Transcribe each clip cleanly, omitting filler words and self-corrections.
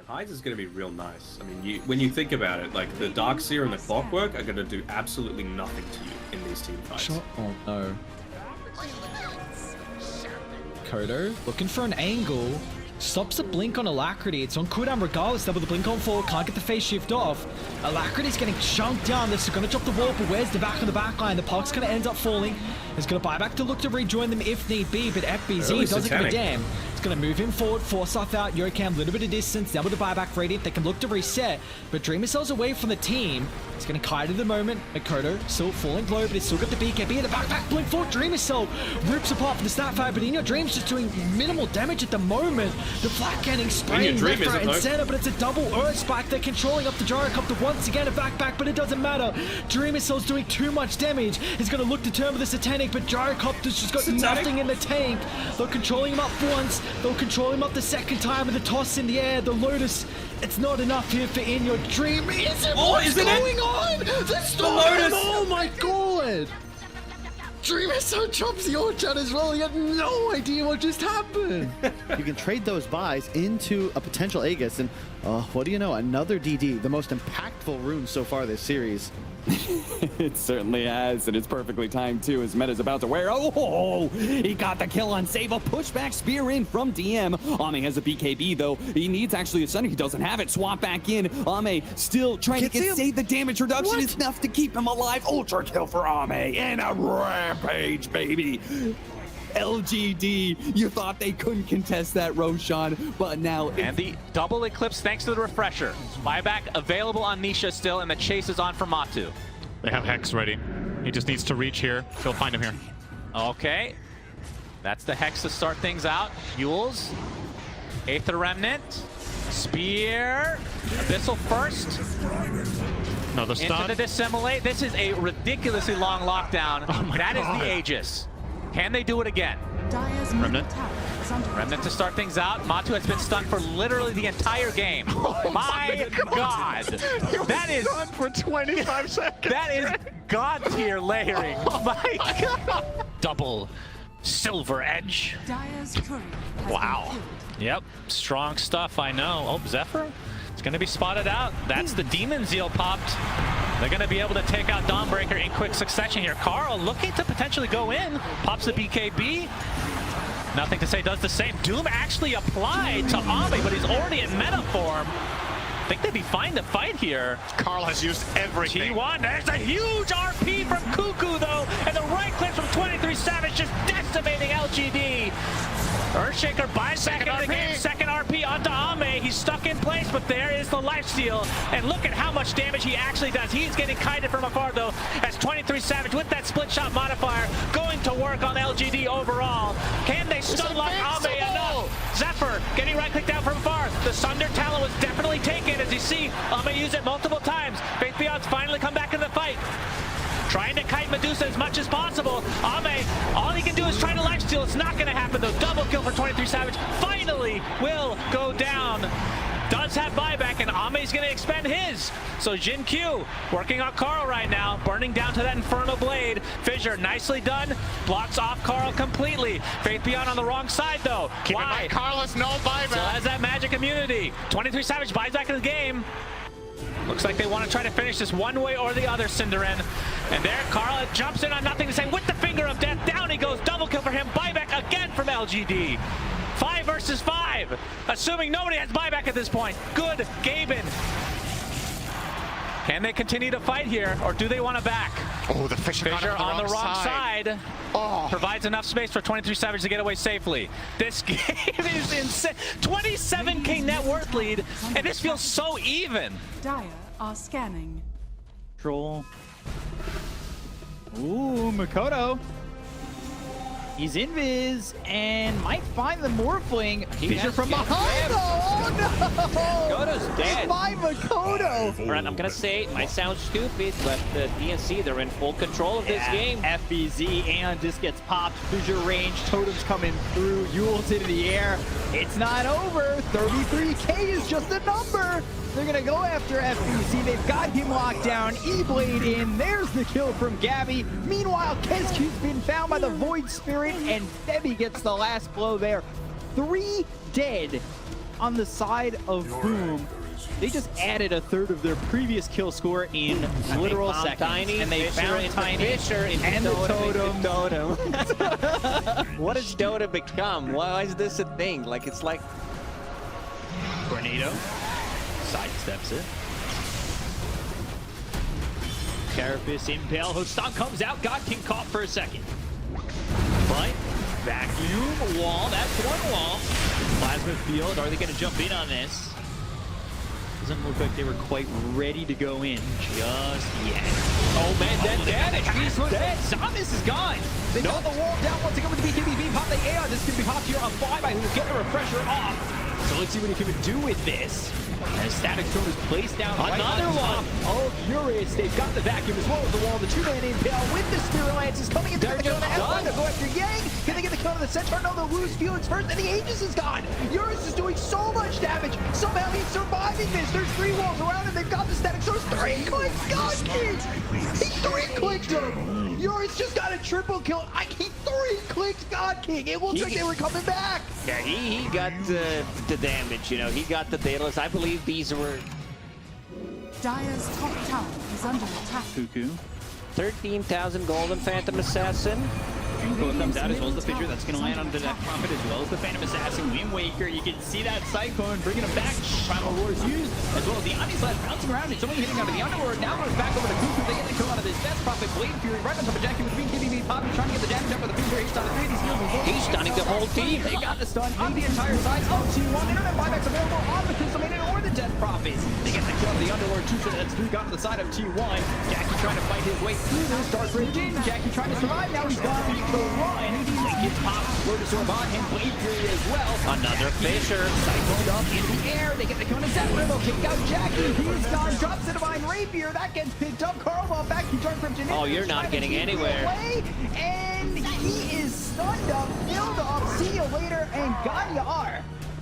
Hides is going to be real nice. I mean, when you think about it, like the Darkseer and the Clockwork are going to do absolutely nothing to you in these team fights. Oh no. Kodo looking for an angle. Stops the blink on Alacrity. It's on cooldown regardless. Double the blink on forward. Can't get the phase shift off. Alacrity's getting chunked down. This is going to drop the wall, but where's the back on the back line? The Puck's going to end up falling. He's going to buy back to look to rejoin them if need be, but FBZ doesn't give a damn. It's going to move him forward, force off out. Yokam, a little bit of distance. Now with the buyback Radiant, they can look to reset, but Dreamer Cell's away from the team. He's going to kite at the moment. Makoto still falling low, but he's still got the BKB and the backpack blink for Dreamer Cell. Rips apart from the Snapfire, but In Your Dream's just doing minimal damage at the moment. The flat getting sprayed left, right, and center, but it's a double Earth Spike. They're controlling up the Gyrocopter once again, a backpack, but it doesn't matter. Dreamer Cell's doing too much damage. He's going to look to turn with the Satanic, but Gyrocopter's just got nothing in the tank. They're controlling him up once. They'll control him up the second time with the toss in the air. The Lotus, it's not enough here for In Your Dream. Is it? What's going on? The Lotus! Oh my god! Dreamer Cell chops the Orchard as well. He had no idea what just happened. You can trade those buys into a potential Aegis, and what do you know? Another DD, the most impactful rune so far this series. It certainly has, and it's perfectly timed too as Meta's about to wear. Oh, he got the kill on Save. A pushback spear in from DM. Ame has a BKB though. He needs actually a Sunny. He doesn't have it. Swap back in. Ame still trying to get Save. The damage reduction is enough to keep him alive. Ultra kill for Ame and a rampage, baby. LGD, you thought they couldn't contest that, Roshan, but now... And the double Eclipse thanks to the refresher. Buyback available on Nisha still, and the chase is on for Matu. They have Hex ready. He just needs to reach here. He'll find him here. Okay. That's the Hex to start things out. Yules. Aether Remnant. Spear. Abyssal first. No, the stun. Into the Dissimulate. This is a ridiculously long lockdown. Oh my God. God. Is the Aegis. Can they do it again? Remnant. Remnant to start things out. Matu has been stunned for literally the entire game. Oh my God. That is stunned for 25 seconds. That is God tier layering. Oh my God. Double Silver Edge. Wow. Yep. Strong stuff, I know. Oh, Zephyr? It's going to be spotted out. That's the Demon Zeal popped. They're going to be able to take out Dawnbreaker in quick succession here. Carl looking to potentially go in. Pops the BKB. Nothing to say, does the same. Doom actually applied to Ame, but he's already in meta form. I think they'd be fine to fight here. Carl has used everything. T1, there's a huge RP from Cuckoo though, and the right click from 23 Savage just decimating LGD. Earthshaker buys back into the game, second RP onto Ame. He's stuck in place, but there is the lifesteal. And look at how much damage he actually does. He's getting kited from afar though, as 23 Savage with that split shot modifier going to work on LGD overall. Can they stun lock Ame enough? Zephyr getting right clicked down from afar. The Sunder Talon was definitely taken, as you see Ame use it multiple times. Faith Beyond's finally come back in the fight. Trying to kite Medusa as much as possible. Ame, all he can do is try to lifesteal. It's not going to happen though. Double kill for 23 Savage. Finally will go down. Does have buyback, and Ame's going to expend his. So Jin Q working on Carl right now, burning down to that Infernal Blade. Fissure, nicely done. Blocks off Carl completely. Faith Beyond on the wrong side though. Why? Carl has no buyback. Still has that magic immunity. 23 Savage buys back in the game. Looks like they want to try to finish this one way or the other, Cinderin. And there, Carl jumps in on nothing to say with the finger of death. Down he goes, double kill for him. Buyback again from LGD. 5 versus 5, assuming nobody has buyback at this point. Good, Gaben. Can they continue to fight here, or do they want to back? Oh, the Fissure on the wrong side. Oh. Provides enough space for 23 Savage to get away safely. This game is insane. 27k net worth lead, and this feels so even. Dire are scanning. Troll. Ooh, Makoto. He's invis and might find the Morphling. Fissure from behind though. Oh no! Makoto's dead. By Makoto. All right, I'm gonna say it might sound stupid, but the DNC, they're in full control of this game. FBZ and just gets popped. Fissure range, totems coming through, Yules into the air. It's not over. 33k is just a number. They're gonna go after FBZ. They've got him locked down. E-Blade in. There's the kill from Gabby. Meanwhile, Kesku's been found by the Void Spirit, and Febby gets the last blow there. 3 dead on the side of Boom, they just added a third of their previous kill score in literal seconds. Tiny, and they Fisher found into Tiny Fisher into and the totem. What has Dota become? Why is this a thing? Like, it's like... Tornado sidesteps it. Carapace impale. Hook stomp comes out. God King caught for a second. But vacuum wall. That's one wall. Plasma field. Are they going to jump in on this? Doesn't look like they were quite ready to go in just yet. Oh man, that damage! He's dead. Samus is gone. They got the wall down once again with the BKB pop. The AR. This is going to be popped here on Flyby, who will get the refresher off. So let's see what he can do with this. As Static Storm is placed down. Another one! Oh, Furious. They've got the vacuum as well as the wall. The two-man impale with the Spirit Lance is coming into the kill. They go after Yang. Can they get the kill on the Centaur? No, they'll lose Felix first, and the Aegis is gone. Urius is doing so much damage. Somehow he's surviving this. There's 3 walls around him. They've got the Static Storm. 3 clicks. God King. He 3 clicked him. Urius just got a triple kill. He 3 clicks God King. It looks like they were coming back. Yeah, he got the damage, you know. He got the Daedalus. I believe these were... Dire's top tower is under attack. Cuckoo. 13,000 golden Phantom Assassin. Junko comes out as well as the Fissure. That's going to land onto that Prophet as well as the Phantom Assassin. Wind Waker, you can see that Cyclone bringing him back. Primal Roar is used, as well as the Omnislash bouncing around. It's only hitting out of the Underworld. Now goes back over to Cuckoo. They get the kill out of this. That's Prophet Blade Fury right on top of Jackie with Green KBB popping, trying to get the damage up with the Fissure. He's done 3 of these heals as well. He's stunning the whole team. They got the stun on the entire side of T1. Internet buybacks available on the Crystalmated or the Death Prophet. They get the kill of the Underlord 2, so that's 3 gone to the side of T1. Jackie trying to fight his way through this. Dark Rage in. Jackie trying to survive. Now he's gone the run. Link is popped. Lotus on him. Blade Fury as well. Another Fisher. Cycled up in the air. They get the kill on his Death Riddle. Kick out Jackie. He's gone. Drops the Divine Rapier. That gets picked up. Carl back to Dark Crimson. Oh, you're not getting anywhere. And he is stunned up, filled up. See you later, and gone you are.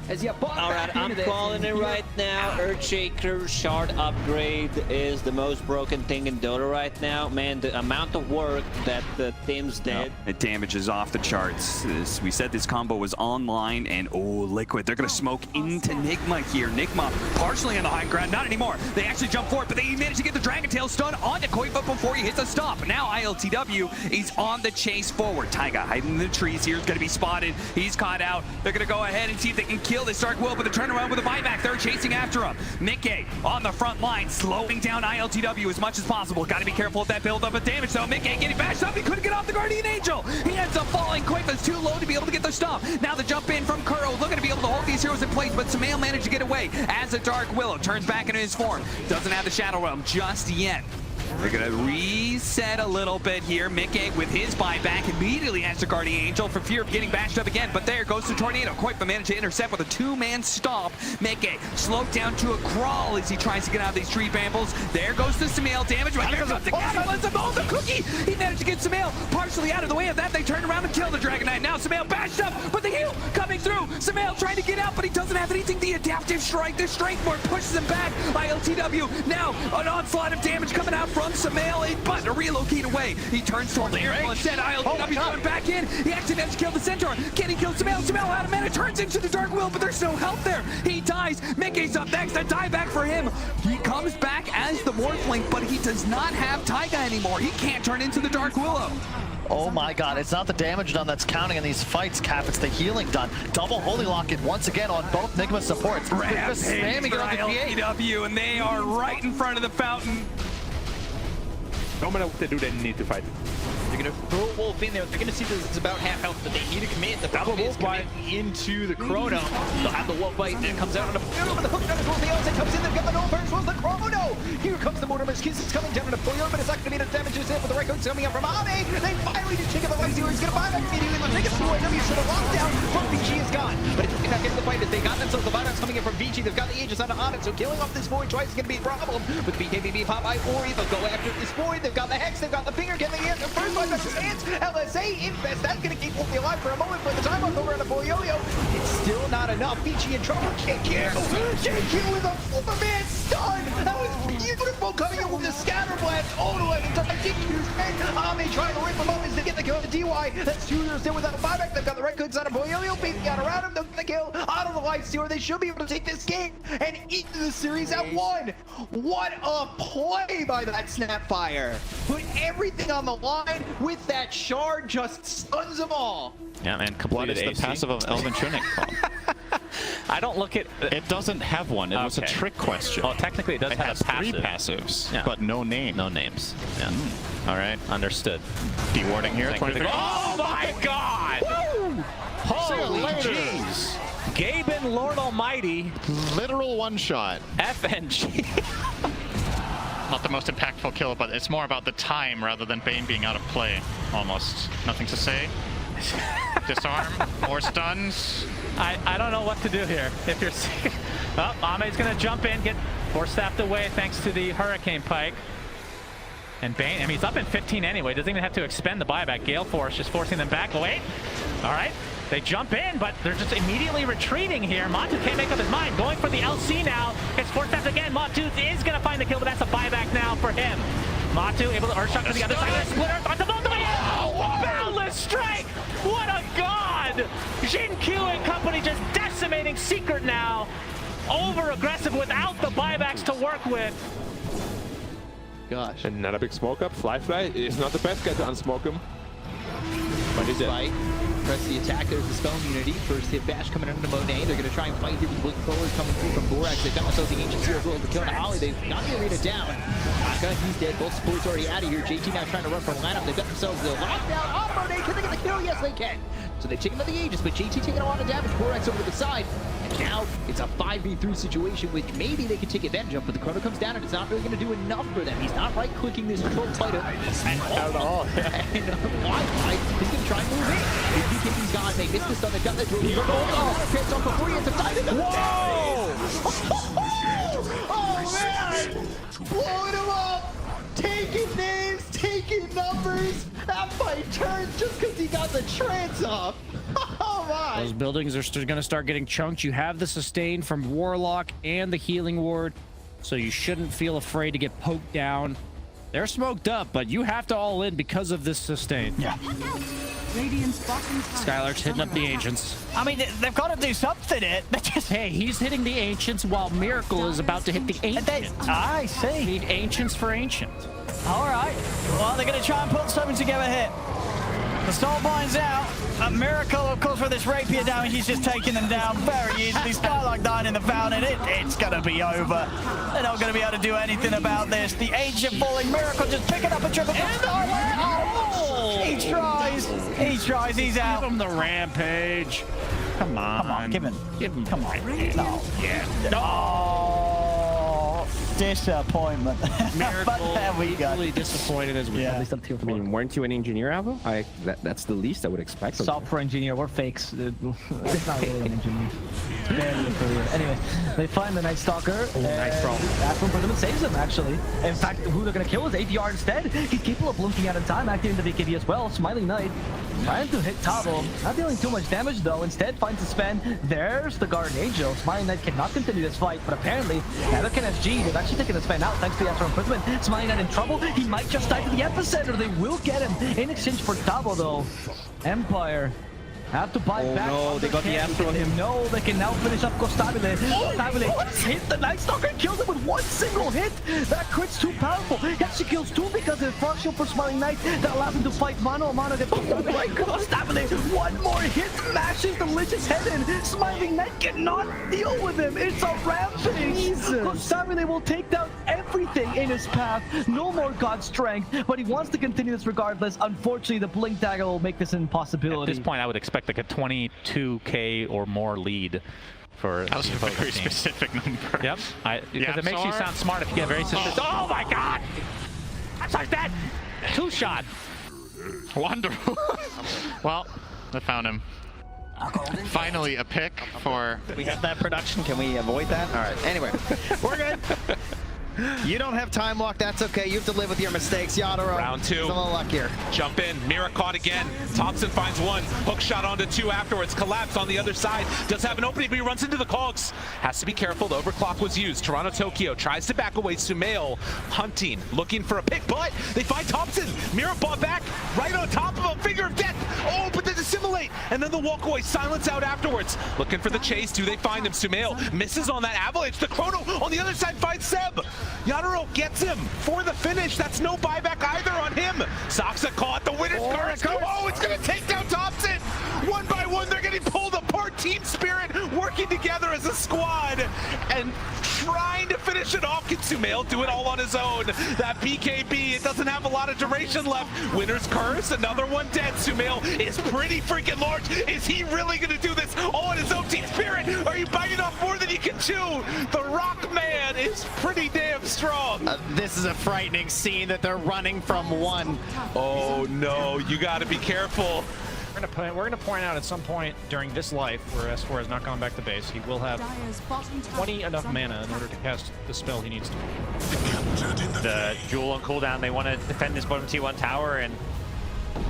As you bought All right, I'm calling it right now. Earthshaker shard upgrade is the most broken thing in Dota right now. Man, the amount of work that the teams did. It damages off the charts. We said this combo was online, and oh, Liquid, they're going to smoke into Nigma here. Nigma partially on the high ground, not anymore. They actually jump forward, but they managed to get the Dragon Tail stun on the Koifa before he hits a stop. Now ILTW is on the chase forward. Taiga hiding in the trees here is going to be spotted. He's caught out. They're going to go ahead and see if they can kill this Dark Will, but the turnaround with a buyback. They're chasing after him. Mickey on the front line, slowing down ILTW as much as possible. Got to be careful with that build-up of damage, though. Mickey getting bashed up. He couldn't get off the Guardian Angel. He ends up falling. Koifa's too low to be able to get the stop. Now the jump in from Kuro, looking to be able to hold these heroes in place, but Samael managed to get away as the Dark Willow turns back into his form. Doesn't have the Shadow Realm just yet. They're going to reset a little bit here. Mickey with his buyback immediately has the Guardian Angel for fear of getting bashed up again. But there goes the Tornado. Koifa managed to intercept with a 2-man stomp. Mickey slowed down to a crawl as he tries to get out of these tree brambles. There goes the Samael damage. But here comes the Cannibalism. Oh, the Cookie! He managed to get Samael partially out of the way of that. They turn around and kill the Dragon Knight. Now Samael bashed up, but the heal coming through. Samael trying to get out, but he doesn't have anything. The Adaptive Strike, the Strength Ward pushes him back. ILTW now an onslaught of damage coming out from Samael, but to relocate away. He turns towards the air instead. ILTW going back in. He actually managed to kill the Centaur. Can he kill Samael? Samael out of mana, turns into the Dark Will, but there's no help there. He dies. Mickey's up next. A dieback for him. He comes back as the Morphling, but he does not have Taiga anymore. He can't turn into the Dark Willow. Oh my god, it's not the damage done that's counting in these fights, Cap. It's the healing done. Double Holy Lock in once again on both Nigma supports. Just spamming it on the ILTW, and they are right in front of the fountain. No matter what they do, they need to fight. They're going to throw a Wolf in there. They're going to see that it's about half health, but they need to commit. The double Wolf bite into the Chrono. They'll have the Wolf bite, and it comes out on the hook down as well. The outside comes in. They've got the no burst. Was the Chrono. Here comes the Mortimer's Kiss. It's coming down on the Poyo, but it's not going to be enough damage. It's hit with the right hook coming up from Ame. They finally just take up the life stealer. He's going to buy back immediately. They'll take it to OW. So the lockdown from Vici is gone. But it's not getting the fight as they got themselves the buyback's coming in from Vici. They've got the Aegis on it, so killing off this Void twice is going to be a problem. With BKBB, Popeye, Ori, they'll go after this Void. They've got the Hex. They've got the Finger. Can they get the first one? That's his hands. LSA Infest, that's gonna keep Wolfie alive for a moment, but the time off over on the Yo-Yo, it's still not enough. Vici in trouble, can't kill. JQ with a Superman stun. That was beautiful coming in with the scatter blast. Olympus into the DQ. Ami trying to rip him up as they get the kill to DY. That's two there still without a buyback. They've got the right clicks out of Boyo. Peeking out around him. They'll get the kill out of the life stealer. They should be able to take this game and eat the series at 1. What a play by that Snapfire. Put everything on the line with that shard, just stuns them all. Yeah, man, completed What is the passive of Elven Tunic called? I don't look at... It doesn't have one. It was a trick question. Well, technically it does have a passive. 3 passives, Yeah. but no name. No names. Yeah. All right. Understood. Dewarding here. 23. Oh my God! Woo! Holy jeez. Gaben, Lord Almighty. Literal one-shot. FNG. Not the most impactful kill, but it's more about the time rather than Bane being out of play, almost. Nothing to say. Disarm or stuns. I don't know what to do here. If you're oh, Ame's gonna jump in, get force-staffed away thanks to the Hurricane Pike. And Bane, I mean, he's up in 15 anyway. Doesn't even have to expend the buyback. Gale Force just forcing them back. Oh, wait. All right. They jump in, but they're just immediately retreating here. Matu can't make up his mind. Going for the LC now. Gets force-staffed again. Matu is gonna find the kill, but that's a buyback now for him. Matu able to Earthshock to the other side. Split Earth onto both of them. Boundless strike! What a god! Jin Q and company just decimating Secret now. Over aggressive without the buybacks to work with. Gosh. Another big smoke up. Fly is not the best guy to unsmoke him. But he's dead. Press the attack. There's the spell immunity. First hit bash coming under Monet. They're going to try and fight here with Blink Forward coming through from Borax. They've got themselves the Ancient Seal as well as the kill to Ollie. They've got the arena down. Aka, he's dead. Both supports already out of here. JT now trying to run from lineup. They've got themselves the lockdown on Monet. Can they get the kill? Yes, they can. So they've taken out the Aegis, but JT taking a lot of damage. Borax over to the side. And now it's a 5v3 situation, which maybe they can take advantage of, but the Chrono comes down and it's not really going to do enough for them. He's not right-clicking this control fighter. At all. And why? He's going to try and move in. BKB's gone. They missed the stun. They've got the drill. Oh, pits off before he hits a dive. Whoa! Oh, man! Blowing him up! Taking names, taking numbers. That fight turns just because he got the trance off. Oh, my. Those buildings are still going to start getting chunked. You have the sustain from Warlock and the healing ward, so you shouldn't feel afraid to get poked down. They're smoked up, but you have to all in because of this sustain. Yeah. Skylark's hitting up the Ancients. I mean, they've got to do something. Hey, he's hitting the Ancients while Miracle is about to hit the Ancients. I see. Need Ancients for Ancient. All right. Well, they're going to try and put something together here. The Soulbind's out. A Miracle, of course, with this rapier damage, he's just taking them down very easily. Skylark dying in the fountain. It's going to be over. They're not going to be able to do anything about this. The Ancient falling. Miracle just picking up a triple. He tries. He tries. He's out. Give him the rampage. Come on. Come on. Give him. Come on. No. Yeah. No. Disappointment. Miracle. But there we go. Really disappointed as we Yeah. least up to I mean, weren't you an engineer, Avo? That's the least I would expect. Software engineer, we're fakes. It's not really an engineer. It's barely a career. Anyways, they find the Night Stalker. Nice throw. That's when Prism saves him, actually. In fact, who they're going to kill is ADR instead. He's capable of blinking out in time, activating the BKB as well. Smiling Knight. Trying to hit Tavo. Not dealing too much damage, though. Instead, finds a Sven. There's the Guardian Angel. Smiling Knight cannot continue this fight, but apparently, neither can SG. They've actually taken the Sven out thanks to the Astral Imprisonment. Smiling Knight in trouble. He might just die to the epicenter. They will get him in exchange for Tavo, though. Empire have to buy back. No, they got the Astral on him. No, they can now finish up Costabile. Costabile hit the Night Stalker and kills him with one single hit. That crit's too powerful. He actually kills two because of the front shield for Smiling Knight that allows him to fight mano a mano against Costabile. One more hit mashes the Lich's head in. Smiling Knight cannot deal with him. It's a rampage. Costabile will take down everything in his path. No more God strength, but he wants to continue this regardless. Unfortunately, the Blink Dagger will make this an impossibility. At this point, I would expect like a 22k or more lead for That was a very team. specific number. Yep, because it makes you sound smart if you get very specific. Oh my god! That's like that! Two-shot! Wonderful. Well, I found him. Finally, a pick for... We have that production. Can we avoid that? All right. Anyway, we're good. You don't have time walk, that's okay. You have to live with your mistakes, Yadaro. Round 2. He's a little luckier. Jump in, Mira caught again. Thompson finds one, hook shot onto 2 afterwards, collapse on the other side. Does have an opening, but he runs into the cogs. Has to be careful, the overclock was used. Toronto Tokyo tries to back away, Sumail hunting, looking for a pick, but they find Thompson. Mira bought back, right on top of him, finger of death. Oh, but they assimilate, and then the walk away, silence out afterwards. Looking for the chase, do they find him? Sumail misses on that avalanche. The Chrono on the other side finds Seb. Yadaro gets him for the finish. That's no buyback either on him. Saksa caught the winner's curse. Oh, it's going to take down Thompson. One by one, they're getting pulled apart. Team Spirit working together as a squad and trying to finish it off. Can Sumail do it all on his own? That BKB, it doesn't have a lot of duration left. Winner's curse, another one dead. Sumail is pretty freaking large. Is he really going to do this all on his own? Team Spirit, are you biting off more than you can chew? The Rock Man is pretty damn strong. This is a frightening scene that they're running from one. Oh no, you got to be careful. We're gonna point out at some point during this life where S4 has not gone back to base, he will have 20 enough mana in order to cast the spell he needs to. The Jewel on cooldown, they want to defend this bottom T1 tower, and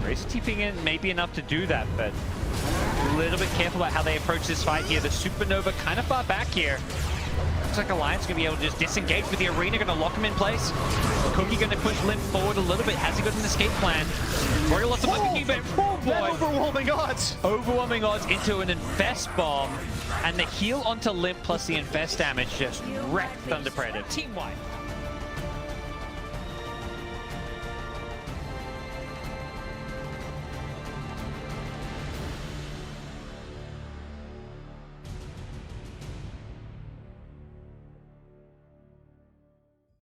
Race TPing in may be enough to do that, but a little bit careful about how they approach this fight here. The Supernova kind of far back here. Looks like Alliance going to be able to just disengage with the arena, going to lock him in place. Cookie going to push Limp forward a little bit. Has he got an escape plan? Royal lots of lucky, but oh boy. Overwhelming odds. Overwhelming odds into an Infest Bomb. And the heal onto Limp plus the Infest damage just wrecked Thunder Predator. Team-wide.